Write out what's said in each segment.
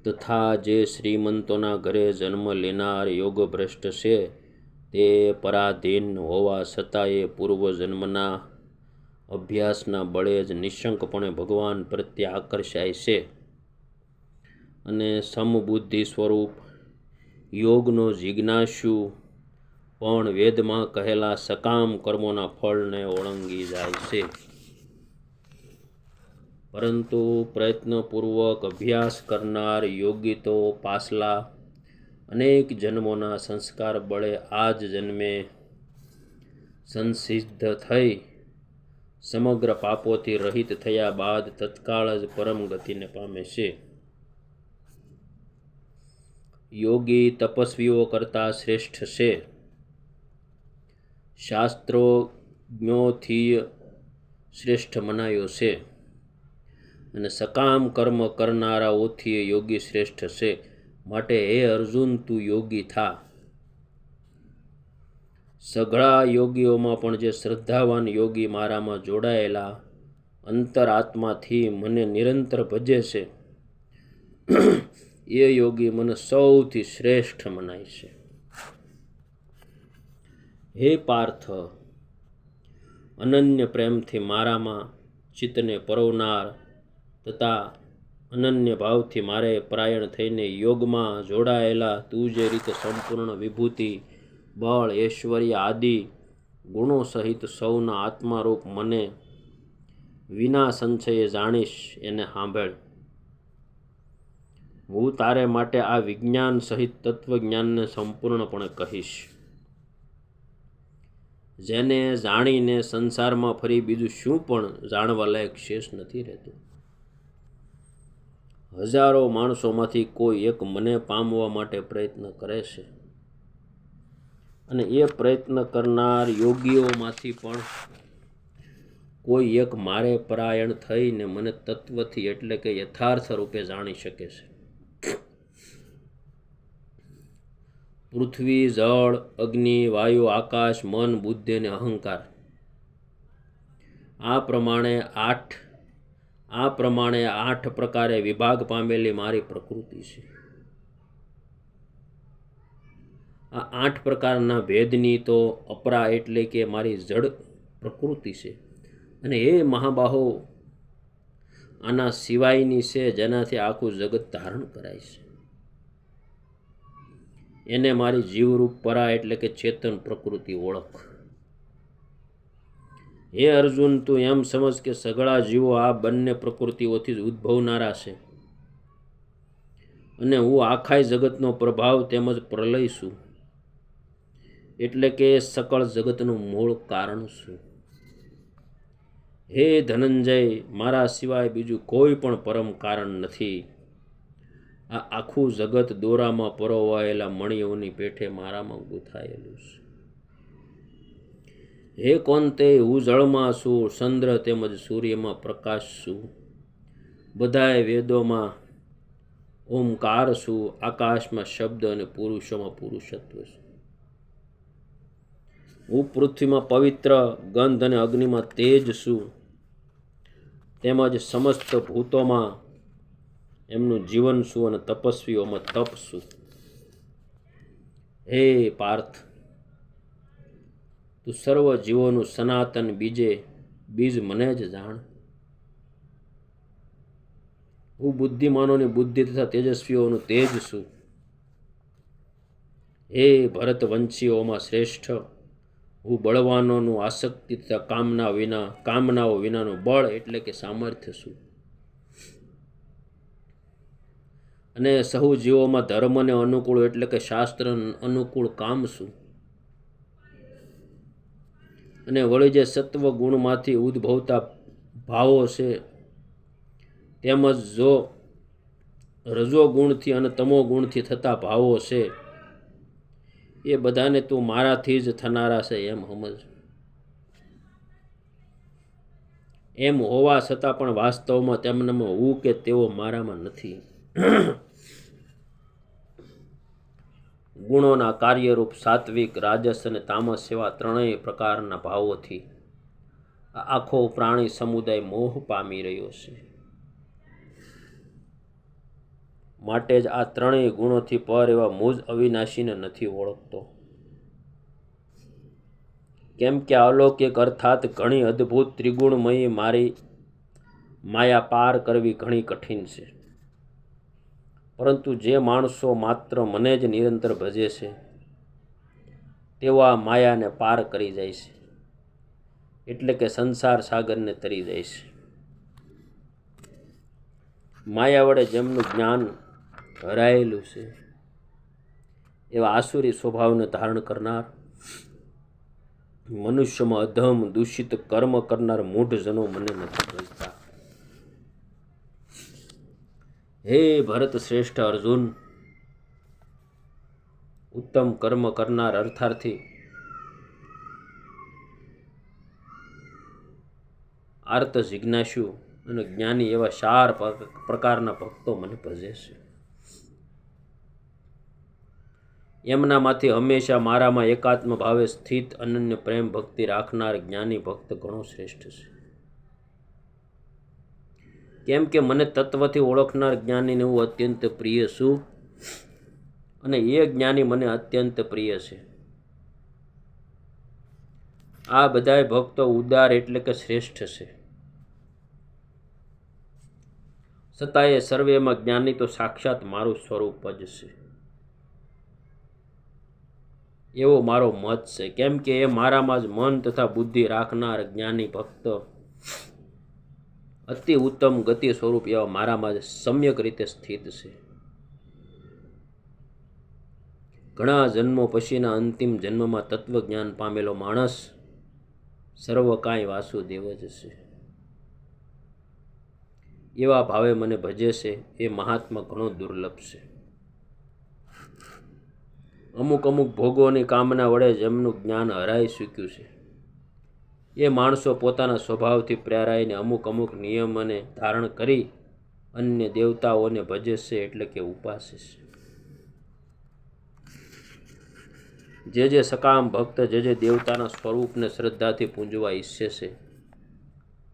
તથા જે શ્રીમંતોના ઘરે જન્મ લેનાર યોગભ્રષ્ટ છે તે પરાધીન હોવા છતાં એ પૂર્વજન્મના અભ્યાસના બળે જ નિશંકપણે ભગવાન પ્રત્યે આકર્ષાય છે અને સમબુદ્ધિ સ્વરૂપ યોગનો જિજ્ઞાસુ પણ વેદમાં કહેલા સકામ કર્મોના ફળને ઓળંગી જાય છે. પરંતુ પ્રયત્નપૂર્વક અભ્યાસ કરનાર યોગી તો પાછલા અનેક જન્મોના સંસ્કાર બળે આ જ જન્મે સંસિદ્ધ થઈ સમગ્ર પાપોથી રહિત થયા બાદ તત્કાળ જ પરમ ગતિને પામે છે. યોગી તપસ્વીઓ કરતાં શ્રેષ્ઠ છે. શાસ્ત્રોજ્ઞોથી શ્રેષ્ઠ મનાયો છે અને સકામ કર્મ કરનારાઓથી યોગી શ્રેષ્ઠ છે. માટે હે અર્જુન, તું યોગી થા. સઘળા યોગીઓમાં પણ જે શ્રદ્ધાવાન યોગી મારામાં જોડાયેલા અંતરાત્માથી મને નિરંતર ભજે છે એ યોગી મને સૌથી શ્રેષ્ઠ મનાય છે. હે પાર્થ, અનન્ય પ્રેમથી મારામાં ચિત્તને પરોવનાર તથા અનન્ય ભાવથી મારે પરાયણ થઈને યોગમાં જોડાયેલા તું જે રીતે સંપૂર્ણ વિભૂતિ, બળ, ઐશ્વર્ય આદિ ગુણો સહિત સૌના આત્મારૂપ મને વિના સંશયે જાણીશ એને સાંભળ. હું તારે માટે આ વિજ્ઞાન સહિત તત્વજ્ઞાનને સંપૂર્ણપણે કહીશ. જેને જાણીને સંસારમાં ફરી બીજું શું પણ જાણવા લાયક શેષ નથી રહેતું. હજારો માણસોમાંથી કોઈ એક મને પામવા માટે પ્રયત્ન કરે છે અને એ પ્રયત્ન કરનાર યોગીઓમાંથી પણ કોઈ એક મારે પરાયણ થઈને મને તત્વથી એટલે કે યથાર્થ રૂપે જાણી શકે છે. પૃથ્વી, જળ, અગ્નિ, વાયુ, આકાશ, મન, બુદ્ધિ અને અહંકાર આ પ્રમાણે આઠ પ્રકારે વિભાગ પામેલી મારી પ્રકૃતિ છે. આ આઠ પ્રકારના ભેદની તો અપરા એટલે કે મારી જડ પ્રકૃતિ છે. અને એ મહાબાહો આના સિવાયની છે જેનાથી આખું જગત ધારણ કરાય છે. એને મારી જીવરૂપ પરા એટલે કે ચેતન પ્રકૃતિ ઓળખ. હે અર્જુન, તું એમ સમજ કે સઘળા જીવો આ બંને પ્રકૃતિઓથી જ ઉદ્ભવનારા છે અને હું આખાય જગતનો પ્રભાવ તેમજ પ્રલય છું એટલે કે સકળ જગતનું મૂળ કારણ છું. હે ધનંજય, મારા સિવાય બીજું કોઈ પણ પરમ કારણ નથી. આ આખું જગત દોરામાં પરોવાયેલા મણિઓની પેઠે મારામાં ગૂંથાયેલું છે. હે કોંતે, હું જળમાં છું, ચંદ્ર તેમજ સૂર્યમાં પ્રકાશ છું, બધાય વેદોમાં ઓમકાર છું, આકાશમાં શબ્દ અને પુરુષોમાં પુરુષત્વ છું. હું પૃથ્વીમાં પવિત્ર, ગંધ અને અગ્નિમાં તેજ છું, તેમજ સમસ્ત ભૂતોમાં એમનું જીવન છું અને તપસ્વીઓમાં તપ છું. હે પાર્થ, તું સર્વ જીવોનું સનાતન બીજ મને જ જાણ. હું બુદ્ધિમાનોની બુદ્ધિ તથા તેજસ્વીઓનું તેજ છું. હે ભરતવંશીઓમાં શ્રેષ્ઠ, હું બળવાનોનું આસક્તિ તથા કામનાઓ વિનાનું બળ એટલે કે સામર્થ્ય છું. અને સહુ જીવોમાં ધર્મને અનુકૂળ એટલે કે શાસ્ત્ર અનુકૂળ કામ છું. અને વળી જે સત્વ ગુણમાંથી ઉદ્ભવતા ભાવો છે તેમજ જો રજો ગુણથી અને તમો ગુણથી થતા ભાવો છે એ બધાને તું મારાથી જ થનારા છે એમ સમજ. એમ હોવા છતાં પણ વાસ્તવમાં તેમનામાં હું કે તેઓ મારામાં નથી. ગુણોના કાર્યરૂપ સાત્વિક, રાજસ અને તામસ એવા ત્રણેય પ્રકારના ભાવોથી આખો પ્રાણી સમુદાય મોહ પામી રહ્યો છે. માટે જ આ ત્રણેય ગુણોથી પર એવા મુજ અવિનાશીને નથી ઓળખતો. કેમ કે અલૌકિક અર્થાત ઘણી અદ્ભુત ત્રિગુણમયી મારી માયા પાર કરવી ઘણી કઠિન છે. પરંતુ જે માણસો માત્ર મને જ નિરંતર ભજે છે તેઓ આ માયાને પાર કરી જાય છે, એટલે કે સંસાર સાગરને તરી જાય છે. માયા વડે જેમનું જ્ઞાન હરાયેલું છે એવા આસુરી સ્વભાવને ધારણ કરનાર, મનુષ્યમાં અધમ દૂષિત કર્મ કરનાર મૂઢજનો મને નથી ભજતા. હે ભરત શ્રેષ્ઠ અર્જુન, ઉત્તમ કર્મ કરનાર અર્થાર્થી આર્ત જિજ્ઞાસુ અને જ્ઞાની એવા 4 પ્રકારના ભક્તો મને ભજે છે. એમનામાંથી હંમેશા મારામાં એકાત્મ ભાવે સ્થિત અનન્ય પ્રેમ ભક્તિ રાખનાર જ્ઞાની ભક્ત ઘણો શ્રેષ્ઠ છે. કેમ કે મને તત્વથી ઓળખનાર જ્ઞાનીને હું અત્યંત પ્રિય છું અને એ જ્ઞાની મને અત્યંત પ્રિય છે. આ બધાય ભક્તો ઉદાર એટલે કે શ્રેષ્ઠ છે. છતાં એ સર્વેમાં જ્ઞાની તો સાક્ષાત મારું સ્વરૂપ જ છે એવો મારો મત છે. કેમ કે એ મારામાં જ મન તથા બુદ્ધિ રાખનાર જ્ઞાની ભક્ત અતિ ઉત્તમ ગતિ સ્વરૂપ એવા મારામાં જ સમ્યક રીતે સ્થિત છે. ઘણા જન્મો પછીના અંતિમ જન્મમાં તત્વજ્ઞાન પામેલો માણસ સર્વ કાંઈ વાસુદેવ જ છે એવા ભાવે મને ભજે છે એ મહાત્મા ઘણો દુર્લભ છે. અમુક ભોગોની કામના વડે જેમનું જ્ઞાન હરાઈ ચૂક્યું છે એ માણસો પોતાના સ્વભાવથી પ્રેરાઈને અમુક નિયમને ધારણ કરી અન્ય દેવતાઓને ભજે છે, એટલે કે ઉપાસે છે. જે સકામ ભક્ત જે દેવતાના સ્વરૂપને શ્રદ્ધાથી પૂંજવા ઈચ્છે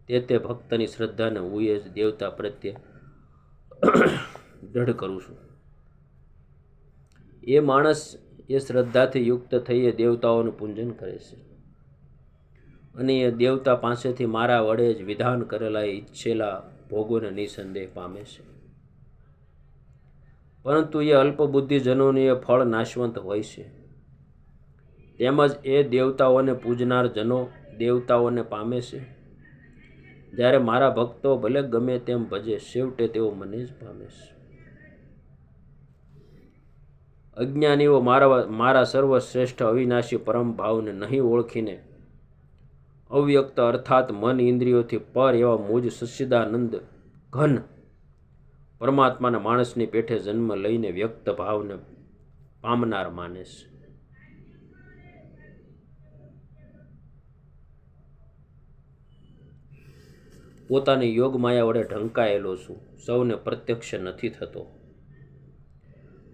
છે તે ભક્તની શ્રદ્ધાને હું એ જ દેવતા પ્રત્યે દ્રઢ કરું છું. એ માણસ એ શ્રદ્ધાથી યુક્ત થઈ એ દેવતાઓનું પૂજન કરે છે અને એ દેવતા પાસેથી મારા વડે જ વિધાન કરેલા ઈચ્છેલા ભોગોને નિસંદેહ પામે છે. પરંતુ એ અલ્પબુદ્ધિજનોનું એ ફળ નાશવંત હોય છે. તેમજ એ દેવતાઓને પૂજનાર જનો દેવતાઓને પામે છે, જ્યારે મારા ભક્તો ભલે ગમે તેમ ભજે છેવટે તેઓ મને જ પામે છે. અજ્ઞાનીઓ મારા સર્વશ્રેષ્ઠ અવિનાશી પરમ ભાવને નહીં ઓળખીને અવ્યક્ત અર્થાત મન ઇન્દ્રિયોથી પર એવા મુજ સચ્ચિદાનંદ ઘન પરમાત્માના માણસની પેઠે જન્મ લઈને વ્યક્ત ભાવને પામનાર માને છે. પોતાની યોગ માયા વડે ઢંકાયેલો છું, સૌને પ્રત્યક્ષ નથી થતો.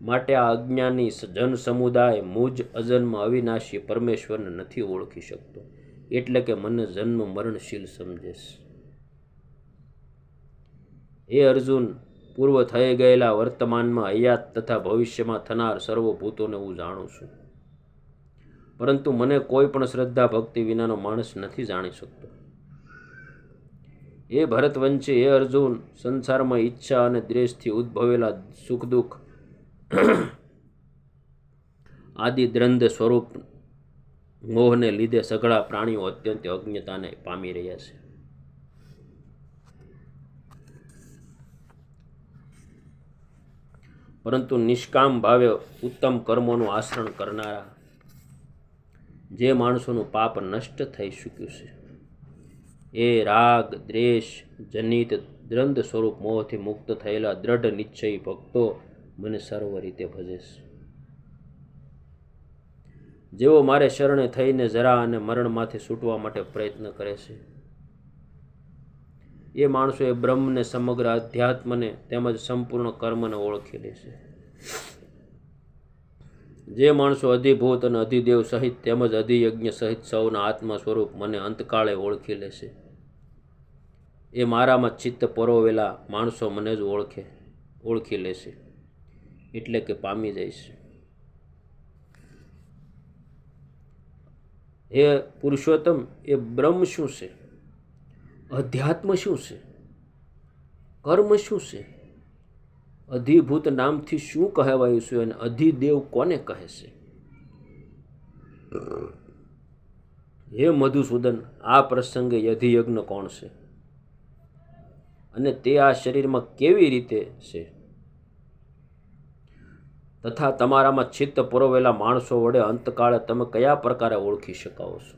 માટે આ અજ્ઞાની જન સમુદાય મુજ અજન્મ અવિનાશી પરમેશ્વરને નથી ઓળખી શકતો, એટલે કે મને જન્મ મરણશીલ સમજે છે. હે અર્જુન, પૂર્વ થઈ ગયેલા વર્તમાનમાં હયાત તથા ભવિષ્યમાં થનાર સર્વભૂતોને હું જાણું છું, પરંતુ મને કોઈ પણ શ્રદ્ધા ભક્તિ વિનાનો માણસ નથી જાણી શકતો. એ ભરતવંશી, હે અર્જુન, સંસારમાં ઈચ્છા અને દ્વેષથી ઉદ્ભવેલા સુખ દુઃખ આદિ દ્વંદ્વ સ્વરૂપ મોહને લીધે સઘળા પ્રાણીઓ અત્યંત અજ્ઞતાને પામી રહ્યા છે. પરંતુ નિષ્કામ ભાવે ઉત્તમ કર્મોનું આચરણ કરનારા જે માણસોનું પાપ નષ્ટ થઈ ચૂક્યું છે, એ રાગ દ્વેષ જનિત દ્વંદ્વ સ્વરૂપ મોહથી મુક્ત થયેલા દ્રઢ નિશ્ચયી ભક્તો મને સર્વ રીતે ભજે છે. જેઓ મારે શરણે થઈને જરા અને મરણમાંથી છૂટવા માટે પ્રયત્ન કરે છે, એ માણસો એ બ્રહ્મને, સમગ્ર અધ્યાત્મને તેમજ સંપૂર્ણ કર્મને ઓળખી લે છે. જે માણસો અધિભૂત અને અધિદેવ સહિત તેમજ અધિયજ્ઞ સહિત સૌના આત્મા સ્વરૂપ મને અંતકાળે ઓળખી લે છે, એ મારામાં ચિત્ત પરોવેલા માણસો મને જ ઓળખી લે છે. એટલે કે પામી જઈશ. હે પુરુષોત્તમ, એ બ્રહ્મ શું છે? અધ્યાત્મ શું છે? કર્મ શું છે? અધિભૂત નામથી શું કહેવાયું છે અને અધિદેવ કોને કહે છે? હે મધુસૂદન, આ પ્રસંગે યધિયજ્ઞ કોણ છે અને તે આ શરીરમાં કેવી રીતે છે? તથા તમારામાં ચિત્ત પરોવેલા માણસો વડે અંતકાળે તમે કયા પ્રકારે ઓળખી શકાવો છો?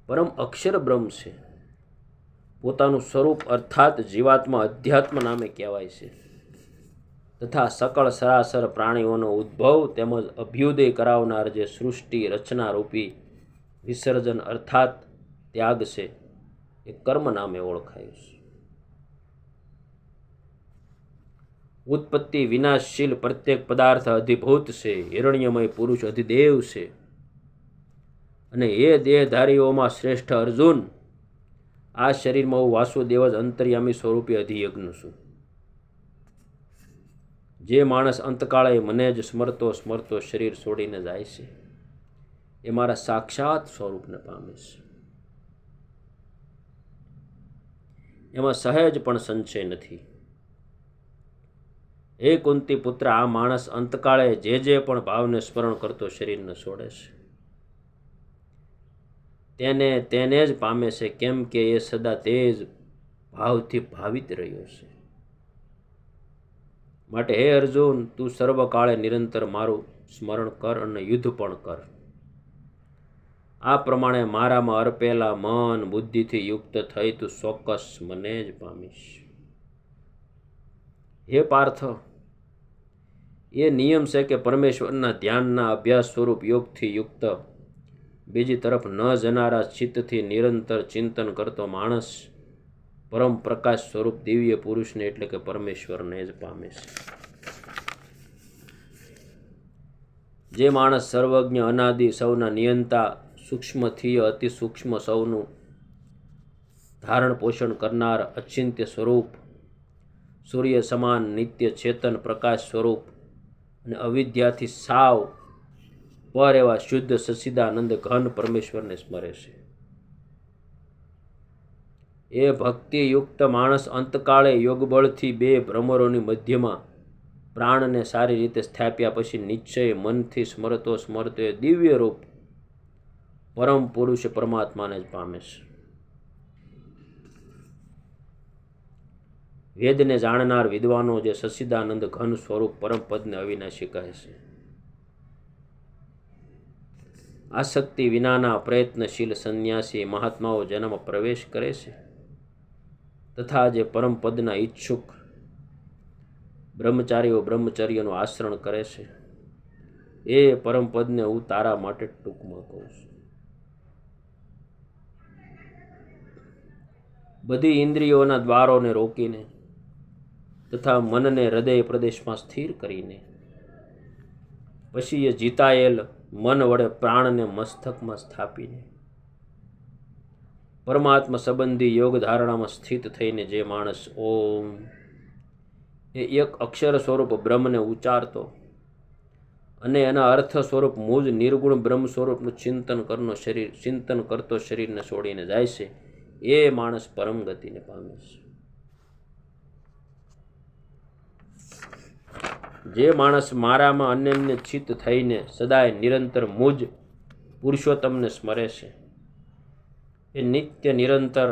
પરમ અક્ષર બ્રહ્મ છે. પોતાનું સ્વરૂપ અર્થાત જીવાત્મા અધ્યાત્મ નામે કહેવાય છે. તથા સકળ સરાસર પ્રાણીઓનો ઉદ્ભવ તેમજ અભ્યુદય કરાવનાર જે સૃષ્ટિ રચના રૂપી વિસર્જન અર્થાત ત્યાગ છે, એ કર્મ નામે ઓળખાયું છે. ઉત્પત્તિ વિનાશશીલ પ્રત્યેક પદાર્થ અધિભૂત છે. હિરણ્યમય પુરુષ અધિદેવ છે. અને એ દેહધારીઓમાં શ્રેષ્ઠ અર્જુન, આ શરીરમાં હું વાસુદેવ જ અંતર્યામી સ્વરૂપે અધિયજ્ઞ છું. જે માણસ અંતકાળે મને જ સ્મરતો સ્મરતો શરીર છોડીને જાય છે, એ મારા સાક્ષાત સ્વરૂપને પામે છે. એમાં સહેજ પણ સંશય નથી. હે કુંતી પુત્ર, આ માણસ અંતકાળે જે પણ ભાવને સ્મરણ કરતો શરીરને છોડે છે, તેને જ પામે છે, કેમ કે એ સદા તે જ ભાવથી ભાવિત રહ્યો છે. માટે હે અર્જુન, તું સર્વકાળે નિરંતર મારું સ્મરણ કર અને યુદ્ધ પણ કર. આ પ્રમાણે મારામાં અર્પેલા મન બુદ્ધિથી યુક્ત થઈ તું ચોક્કસ મને જ પામીશ. હે પાર્થ, એ નિયમ છે કે પરમેશ્વરના ધ્યાનના અભ્યાસ સ્વરૂપ યોગથી યુક્ત બીજી તરફ ન જનારા ચિત્તથી નિરંતર ચિંતન કરતો માણસ પરમ પ્રકાશ સ્વરૂપ દિવ્ય પુરુષને એટલે કે પરમેશ્વરને જ પામે છે. જે માણસ સર્વજ્ઞ અનાદિ સૌના નિયંતા સૂક્ષ્મથી અતિ સૂક્ષ્મ સૌનું ધારણ પોષણ કરનાર અચિંત્ય સ્વરૂપ સૂર્ય સમાન નિત્ય ચેતન પ્રકાશ સ્વરૂપ અને અવિદ્યાથી સાવ પર એવા શુદ્ધ સચ્ચિદાનંદ ઘન પરમેશ્વરને સ્મરે છે, એ ભક્તિયુક્ત માણસ અંતકાળે યોગબળથી બે ભ્રમરોની મધ્યમાં પ્રાણને સારી રીતે સ્થાપ્યા પછી નિશ્ચય મનથી સ્મરતો સ્મરતો એ દિવ્ય રૂપ પરમ પુરુષ પરમાત્માને જ પામે છે. વેદને જાણનાર વિદ્વાનો જે સચ્ચિદાનંદ ઘન સ્વરૂપ પરમ પદને અવિનાશી કહે છે. આસક્તિ વિનાના પ્રયત્નશીલ સંન્યાસી મહાત્માઓ જેનામાં પ્રવેશ કરે છે તથા જે પરમ પદના ઈચ્છુક બ્રહ્મચારીઓ બ્રહ્મચર્યનું આચરણ કરે છે, એ પરમ પદને હું તારા માટે ટૂંકમાં કહું છું. બધી ઇન્દ્રિયોના દ્વારોને રોકીને તથા મનને હૃદય પ્રદેશમાં સ્થિર કરીને પછી એ જીતાયેલ મન વડે પ્રાણને મસ્તકમાં સ્થાપીને પરમાત્મા સંબંધી યોગ ધારણામાં સ્થિત થઈને જે માણસ ઓમ એ એક અક્ષર સ્વરૂપ બ્રહ્મને ઉચ્ચારતો અને એના અર્થ સ્વરૂપ મુજ નિર્ગુણ બ્રહ્મ સ્વરૂપનું ચિંતન કરતો શરીરને છોડીને જાય છે, એ માણસ પરમ ગતિને પામે છે. જે માણસ મારામાં અનન્ય ચિત્ત થઈને સદાય નિરંતર મુજ પુરુષોત્તમને સ્મરે છે, એ નિત્ય નિરંતર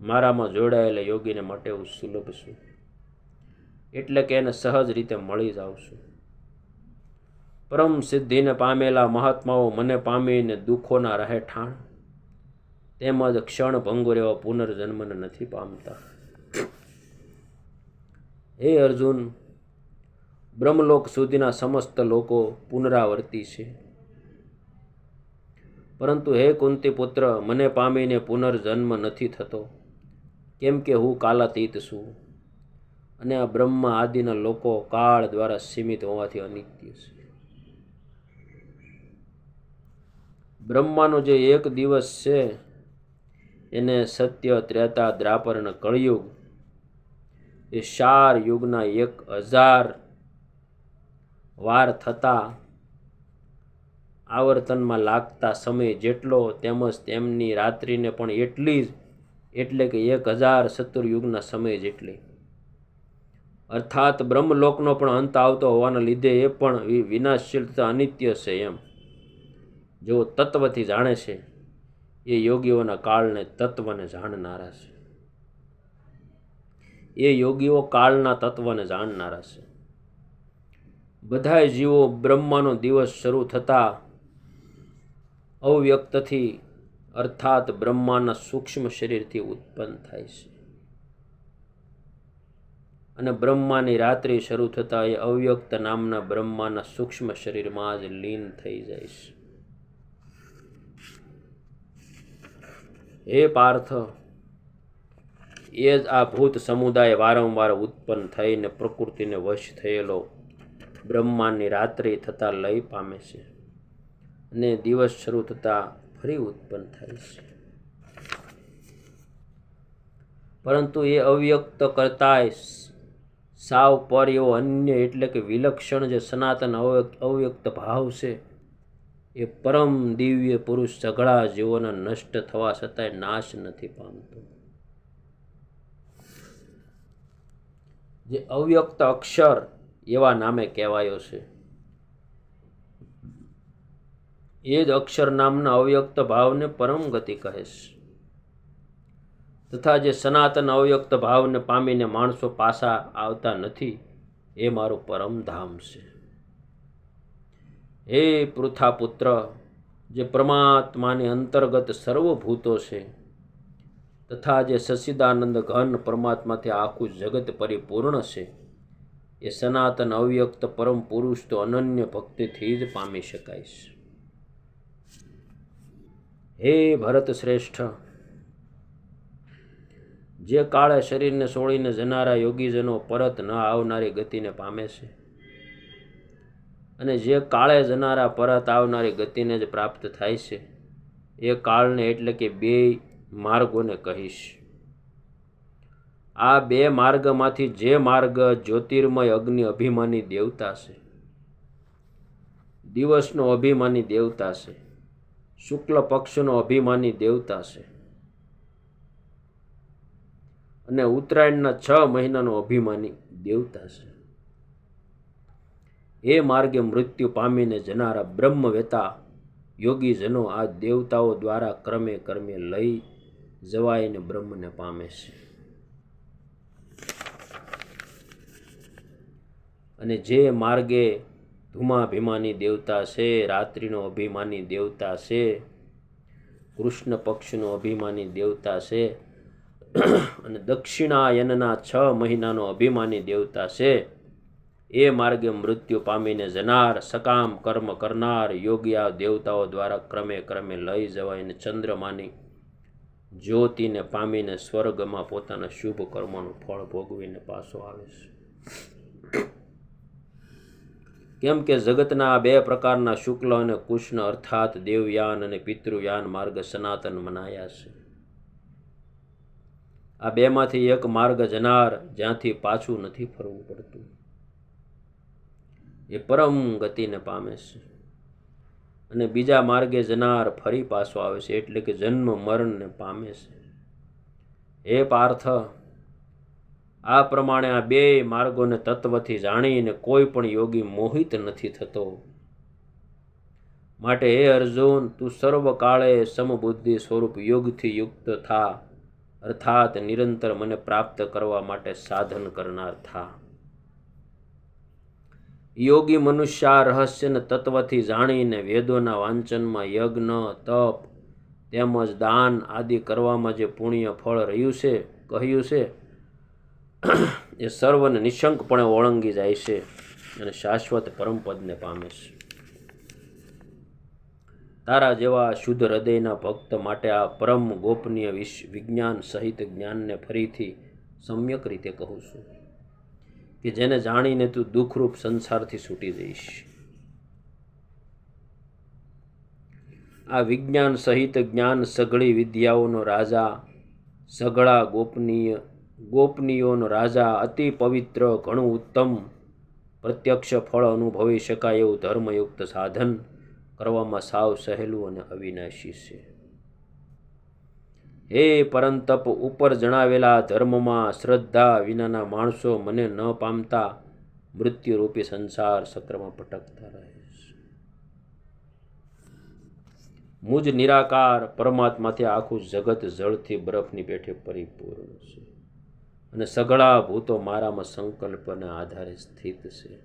મારામાં જોડાયેલા યોગીને માટે હું સુલભ છું, એટલે કે એને સહજ રીતે મળી જાઉં છું. પરમ સિદ્ધિને પામેલા મહાત્માઓ મને પામીને દુઃખોના રહેઠાણ તેમજ ક્ષણ ભંગુર એવા પુનર્જન્મને નથી પામતા. હે અર્જુન, બ્રહ્મલોક સુધીના સમસ્ત લોકો પુનરાવર્તી છે, પરંતુ હે કુંતી પુત્ર, મને પામીને પુનર્જન્મ નથી થતો, કેમ કે હું કાલાતીત છું અને આ બ્રહ્મા આદિના લોકો કાળ દ્વારા સીમિત હોવાથી અનિત્ય છે. બ્રહ્માનો જે એક દિવસ છે એને સત્ય ત્રેતા દ્વાપર અને કળિયુગ એ 4 યુગના 1000 વાર થતા આવર્તનમાં લાગતા સમય જેટલો, તેમજ તેમની રાત્રિને પણ એટલી જ, એટલે કે 1000 ચતુર્યુગના સમય જેટલી. અર્થાત બ્રહ્મલોકનો પણ અંત આવતો હોવાના લીધે એ પણ વિનાશશીલ તથા અનિત્ય છે. એમ જો તત્વથી જાણે છે એ યોગીઓના કાળને તત્વને જાણનારા છે. એ યોગીઓ કાળના તત્વને જાણનારા છે. બધાય જીવો બ્રહ્માનો દિવસ શરૂ થતા અવ્યક્તથી અર્થાત બ્રહ્માના સૂક્ષ્મ શરીરથી ઉત્પન્ન થાય છે, અને બ્રહ્માની રાત્રિ શરૂ થતા એ અવ્યક્ત નામના બ્રહ્માના સૂક્ષ્મ શરીરમાં જ લીન થઈ જાય છે. હે પાર્થ, એ જ આ ભૂત સમુદાય વારંવાર ઉત્પન્ન થઈને પ્રકૃતિને વશ થયેલો બ્રહ્માની રાત્રિ થતા લય પામે છે, અને દિવસ શરૂ થતા ફરી ઉત્પન્ન થાય છે. પરંતુ એ અવ્યક્ત કરતાંય સાવ પર એવો અન્ય એટલે કે વિલક્ષણ જે સનાતન અવ્યક્ત ભાવ છે, એ પરમ દિવ્ય પુરુષ સઘળા જીવોના નષ્ટ થવા છતાંય નાશ નથી પામતો. જે અવ્યક્ત અક્ષર એવા નામે કહેવાયો છે, એ જ અક્ષર નામના અવ્યક્ત ભાવને પરમ ગતિ કહે છે. તથા જે સનાતન અવ્યક્ત ભાવને પામીને માણસો પાછા આવતા નથી, એ મારું પરમ ધામ છે. હે પૃથાપુત્ર, જે પરમાત્માની અંતર્ગત સર્વભૂતો છે, તથા જે સચ્ચિદાનંદ ઘન પરમાત્માથી આખું જગત પરિપૂર્ણ છે, એ સનાતન અવ્યક્ત પરમ પુરુષ તો અનન્ય ભક્તિથી જ પામી શકાય છે. હે ભરત શ્રેષ્ઠ, જે કાળે શરીરને છોડીને જનારા યોગીજનો પરત ન આવનારી ગતિને પામે છે, અને જે કાળે જનારા પરત આવનારી ગતિને જ પ્રાપ્ત થાય છે, એ કાળને એટલે કે 2 માર્ગોને કહીશ. આ 2 માર્ગમાંથી જે માર્ગ જ્યોતિર્મય અગ્નિ અભિમાની દેવતા છે, દિવસનો અભિમાની દેવતા છે, શુક્લ પક્ષનો અભિમાની દેવતા છે, અને ઉત્તરાયણના 6 મહિનાનો અભિમાની દેવતા છે, એ માર્ગે મૃત્યુ પામીને જનારા બ્રહ્મવેતા યોગીજનો આ દેવતાઓ દ્વારા ક્રમે ક્રમે લઈ જવાઈને બ્રહ્મને પામે છે. અને જે માર્ગે ધૂમાભિમાની દેવતા છે, રાત્રિનો અભિમાની દેવતા છે, કૃષ્ણ પક્ષનો અભિમાની દેવતા છે, અને દક્ષિણાયનના 6 મહિનાનો અભિમાની દેવતા છે, એ માર્ગે મૃત્યુ પામીને જનાર સકામ કર્મ કરનાર યોગી આ દેવતાઓ દ્વારા ક્રમે ક્રમે લઈ જવાઈને ચંદ્રમાની જ્યોતિને પામીને સ્વર્ગમાં પોતાના શુભ કર્મોનું ફળ ભોગવીને પાછો આવે છે. કેમ કે જગતના આ 2 પ્રકારના શુક્લ અને કૃષ્ણ અર્થાત દેવયાન અને પિતૃયાન માર્ગ સનાતન મનાયા છે. આ 2 માંથી એક માર્ગ જનાર જ્યાંથી પાછું નથી ફરવું પડતું, એ પરમ ગતિને પામે છે. અને બીજા માર્ગે જનાર ફરી પાછો આવે છે, એટલે કે જન્મ મરણને પામે છે. હે પાર્થ, આ પ્રમાણે આ 2 માર્ગોને તત્વથી જાણીને કોઈ પણ યોગી મોહિત નથી થતો. માટે હે અર્જુન, તું સર્વકાળે સમબુદ્ધિ સ્વરૂપ યોગથી યુક્ત થા, અર્થાત નિરંતર મને પ્રાપ્ત કરવા માટે સાધન કરનાર થા. યોગી મનુષ્ય આ રહસ્યને તત્વથી જાણીને વેદોના વાંચનમાં યજ્ઞ, તપ તેમજ દાન આદિ કરવામાં જે પુણ્ય ફળ રહ્યું છે કહ્યું છે, એ સર્વને નિશંકપણે ઓળંગી જાય છે અને શાશ્વત પરમપદને પામે છે. તારા જેવા શુદ્ધ હૃદયના ભક્ત માટે આ પરમ ગોપનીય વિજ્ઞાન સહિત જ્ઞાનને ફરીથી સમ્યક રીતે કહું છું, કે જેને જાણીને તું દુઃખરૂપ સંસારથી છૂટી જઈશ. આ વિજ્ઞાન સહિત જ્ઞાન સઘળી વિદ્યાઓનો રાજા, સઘળા ગોપનીય ગોપનીયોનો રાજા, અતિ પવિત્ર, ઘણું ઉત્તમ, પ્રત્યક્ષ ફળ અનુભવી શકાય એવું ધર્મયુક્ત સાધન કરવામાં સાવ સહેલું અને અવિનાશી છે. હે પરંતપ, ઉપર જણાવેલા ધર્મમાં શ્રદ્ધા વિનાના માણસો મને ન પામતા મૃત્યુરૂપી સંસાર ચક્રમાં ભટકતા રહે છે. મુજ નિરાકાર પરમાત્માથી આખું જગત જળથી બરફની પેઠે પરિપૂર્ણ છે અને સઘળા ભૂતો મારામાં સંકલ્પના આધારે સ્થિત છે.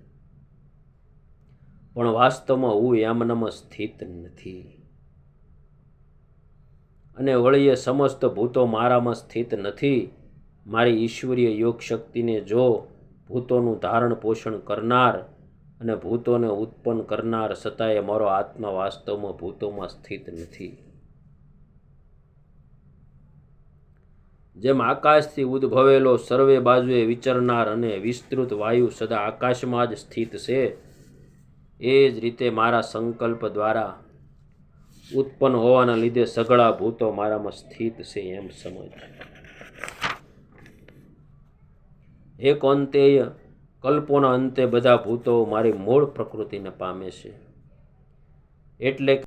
પણ વાસ્તવમાં હું એમનામાં સ્થિત નથી અને વળીએ સમસ્ત ભૂતો મારામાં સ્થિત નથી. મારી ઈશ્વરીય યોગ શક્તિને જો ભૂતોનું ધારણ પોષણ કરનાર અને ભૂતોને ઉત્પન્ન કરનાર છતાંય મારો આત્મા વાસ્તવમાં ભૂતોમાં સ્થિત નથી. જેમ આકાશથી ઉદ્ભવેલો સર્વે બાજુએ વિચરનાર અને વિસ્તૃત વાયુ સદા આકાશમાં જ સ્થિત છે, એ જ રીતે મારા સંકલ્પ દ્વારા ઉત્પન્ન હોવાના લીધે સઘળા ભૂતો મારામાં સ્થિત છે એમ સમજ. હે કૌંતેય, કલ્પોના અંતે બધા ભૂતો મારી મૂળ પ્રકૃતિને પામે છે. એટલે